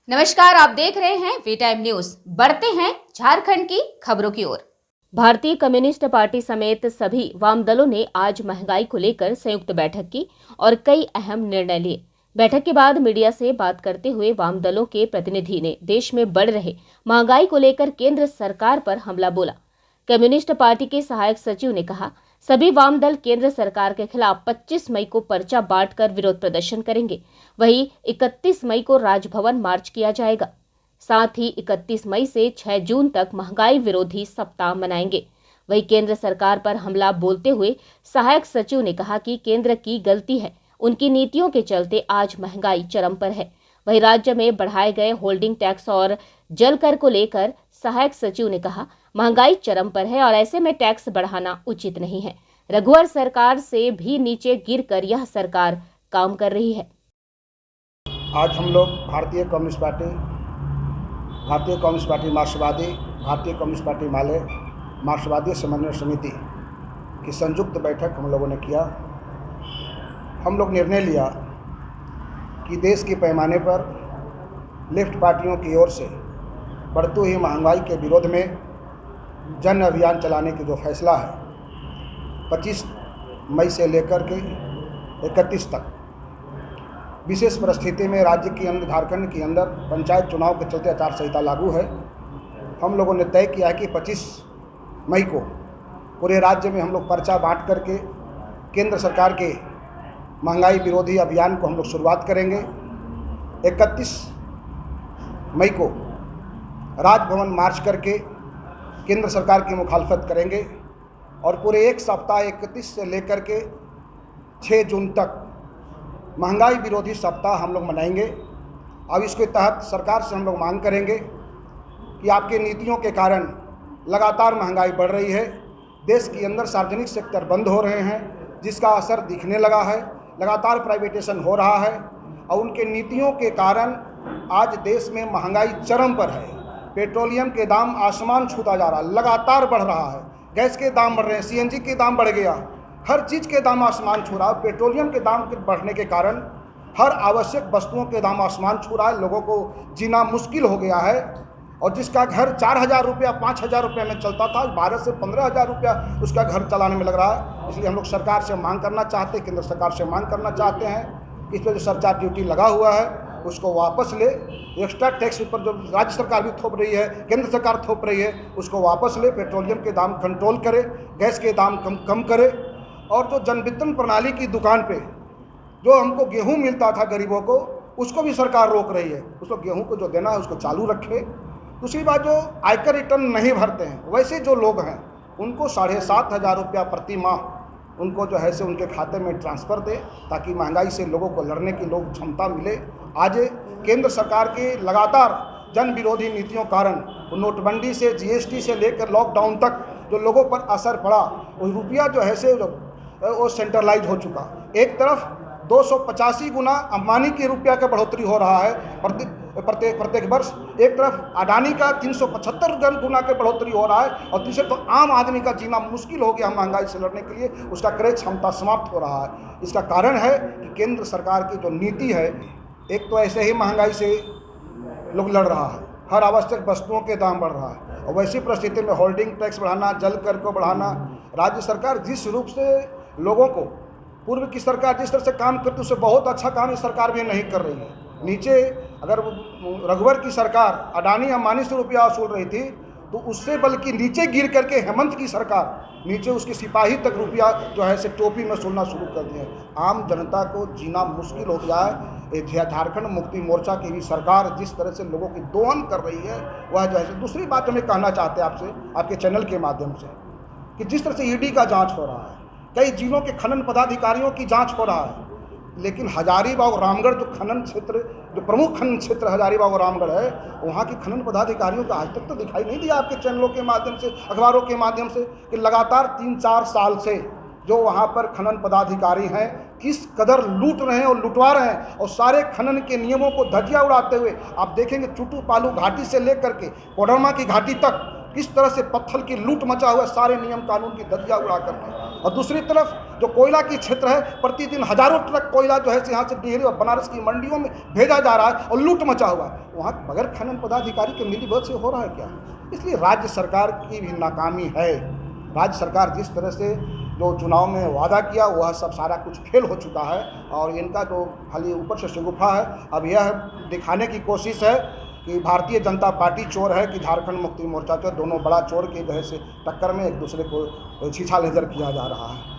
नमस्कार, आप देख रहे हैं वी टाइम न्यूज। बढ़ते हैं झारखंड की खबरों की ओर। भारतीय कम्युनिस्ट पार्टी समेत सभी वाम दलों ने आज महंगाई को लेकर संयुक्त बैठक की और कई अहम निर्णय लिए। बैठक के बाद मीडिया से बात करते हुए वाम दलों के प्रतिनिधि ने देश में बढ़ रहे महंगाई को लेकर केंद्र सरकार पर हमला बोला। कम्युनिस्ट पार्टी के सहायक सचिव ने कहा, सभी वाम दल केंद्र सरकार के खिलाफ 25 मई को पर्चा बांटकर विरोध प्रदर्शन करेंगे। वहीं 31 मई को राजभवन मार्च किया जाएगा। साथ ही 31 मई से 6 जून तक महंगाई विरोधी सप्ताह मनाएंगे। वहीं केंद्र सरकार पर हमला बोलते हुए सहायक सचिव ने कहा कि केंद्र की गलती है, उनकी नीतियों के चलते आज महंगाई चरम पर है। वहीं राज्य में बढ़ाए गए होल्डिंग टैक्स और जल कर को लेकर सहायक सचिव ने कहा, महंगाई चरम पर है और ऐसे में टैक्स बढ़ाना उचित नहीं है। रघुवर सरकार से भी नीचे गिरकर यह सरकार काम कर रही है। आज हम लोग भारतीय कम्युनिस्ट पार्टी मार्क्सवादी, भारतीय कम्युनिस्ट पार्टी माले, मार्क्सवादी समन्वय समिति की संयुक्त बैठक हम लोगों ने किया। हम लोग निर्णय लिया कि देश के पैमाने पर लेफ्ट पार्टियों की ओर से बढ़ती हुई महंगाई के विरोध में जन अभियान चलाने की जो फैसला है 25 मई से लेकर के 31 तक, विशेष परिस्थिति में राज्य के अंदर, झारखंड के अंदर पंचायत चुनाव के चलते आचार संहिता लागू है। हम लोगों ने तय किया है कि 25 मई को पूरे राज्य में हम लोग पर्चा बांट करके केंद्र सरकार के महंगाई विरोधी अभियान को हम लोग शुरुआत करेंगे। 31 मई को राजभवन मार्च करके केंद्र सरकार की मुखालफत करेंगे और पूरे एक सप्ताह 31 से लेकर के 6 जून तक महंगाई विरोधी सप्ताह हम लोग मनाएंगे। अब इसके तहत सरकार से हम लोग मांग करेंगे कि आपके नीतियों के कारण लगातार महंगाई बढ़ रही है, देश के अंदर सार्वजनिक सेक्टर बंद हो रहे हैं, जिसका असर दिखने लगा है, लगातार प्राइवेटेशन हो रहा है और उनके नीतियों के कारण आज देश में महंगाई चरम पर है। पेट्रोलियम के दाम आसमान छूता जा रहा है, लगातार बढ़ रहा है, गैस के दाम बढ़ रहे हैं, सीएनजी के दाम बढ़ गया, हर चीज़ के दाम आसमान छू रहा है। पेट्रोलियम के दाम के बढ़ने के कारण हर आवश्यक वस्तुओं के दाम आसमान छू रहा है, लोगों को जीना मुश्किल हो गया है। और जिसका घर 4,000 रुपया 5,000 रुपये में चलता था, 12 से 15,000 रुपया उसका घर चलाने में लग रहा है। इसलिए हम लोग सरकार से मांग करना चाहते हैं, केंद्र सरकार से मांग करना चाहते हैं, इस पर जो सरचार्ज ड्यूटी लगा हुआ है उसको वापस ले। एक्स्ट्रा टैक्स पर जो राज्य सरकार भी थोप रही है, केंद्र सरकार थोप रही है, उसको वापस ले। पेट्रोलियम के दाम कंट्रोल करे, गैस के दाम कम करे। और जो जन वितरण प्रणाली की दुकान पे जो हमको गेहूं मिलता था गरीबों को, उसको भी सरकार रोक रही है। उसको गेहूं को जो देना है उसको चालू रखे। दूसरी बात, जो आयकर रिटर्न नहीं भरते हैं वैसे जो लोग हैं उनको 7,500 रुपया प्रति माह उनको जो है से उनके खाते में ट्रांसफ़र दे, ताकि महंगाई से लोगों को लड़ने की लोग क्षमता मिले। आज केंद्र सरकार की लगातार जन विरोधी नीतियों कारण नोटबंदी से, जीएसटी से लेकर लॉकडाउन तक जो लोगों पर असर पड़ा, वो रुपया जो है से वो सेंट्रलाइज हो चुका। एक तरफ 285 गुना अंबानी के रुपया का बढ़ोतरी हो रहा है प्रत्येक वर्ष, एक तरफ अडानी का 375 गुना के बढ़ोतरी हो रहा है और तीसरे तो आम आदमी का जीना मुश्किल हो गया महंगाई से लड़ने के लिए, उसका क्रय क्षमता समाप्त हो रहा है। इसका कारण है कि केंद्र सरकार की जो नीति है, एक तो ऐसे ही महंगाई से लोग लड़ रहा है, हर आवश्यक वस्तुओं के दाम बढ़ रहा है और वैसी परिस्थिति में होल्डिंग टैक्स बढ़ाना, जल कर को बढ़ाना, राज्य सरकार जिस रूप से लोगों को, पूर्व की सरकार जिस तरह से काम करती उससे बहुत अच्छा काम इस सरकार भी नहीं कर रही है। नीचे अगर रघुवर की सरकार अडानी अंबानी से रुपया वसूल रही थी तो उससे बल्कि नीचे गिर करके हेमंत की सरकार नीचे उसके सिपाही तक रुपया जो है से टोपी में वसूलना शुरू कर दिए। आम जनता को जीना मुश्किल हो गया है। झारखंड मुक्ति मोर्चा की भी सरकार जिस तरह से लोगों की दोहन कर रही है वह जो है। दूसरी बात हमें कहना चाहते हैं आपसे, आपके चैनल के माध्यम से, कि जिस तरह से ईडी का जांच हो रहा है, कई जिलों के खनन पदाधिकारियों की जांच हो रहा है, लेकिन हजारीबाग रामगढ़ जो खनन क्षेत्र, जो प्रमुख खनन क्षेत्र हजारीबाग रामगढ़ है, वहाँ के खनन पदाधिकारियों का आज तक तो दिखाई नहीं दिया आपके चैनलों के माध्यम से, अखबारों के माध्यम से, कि लगातार 3-4 साल से जो वहाँ पर खनन पदाधिकारी हैं किस कदर लूट रहे हैं और लुटवा रहे हैं और सारे खनन के नियमों को धज्जियां उड़ाते हुए आप देखेंगे चुटू पालू घाटी से लेकर के कोडरमा की घाटी तक किस तरह से पत्थर की लूट मचा हुआ, सारे नियम कानून की धज्जियां उड़ा करके। और दूसरी तरफ जो कोयला की क्षेत्र है, प्रतिदिन हजारों ट्रक कोयला जो है यहाँ से डिहरी और बनारस की मंडियों में भेजा जा रहा है और लूट मचा हुआ है। वहाँ बगैर खनन पदाधिकारी के मिलीभगत से हो रहा है क्या? इसलिए राज्य सरकार की भी नाकामी है। राज्य सरकार जिस तरह से जो चुनाव में वादा किया वह सब सारा कुछ फेल हो चुका है और इनका जो खाली ऊपर से शगुफा है। अब यह दिखाने की कोशिश है कि भारतीय जनता पार्टी चोर है कि झारखंड मुक्ति मोर्चा चोर, दोनों बड़ा चोर के जो है से टक्कर में एक दूसरे को छीछा लेजर किया जा रहा है।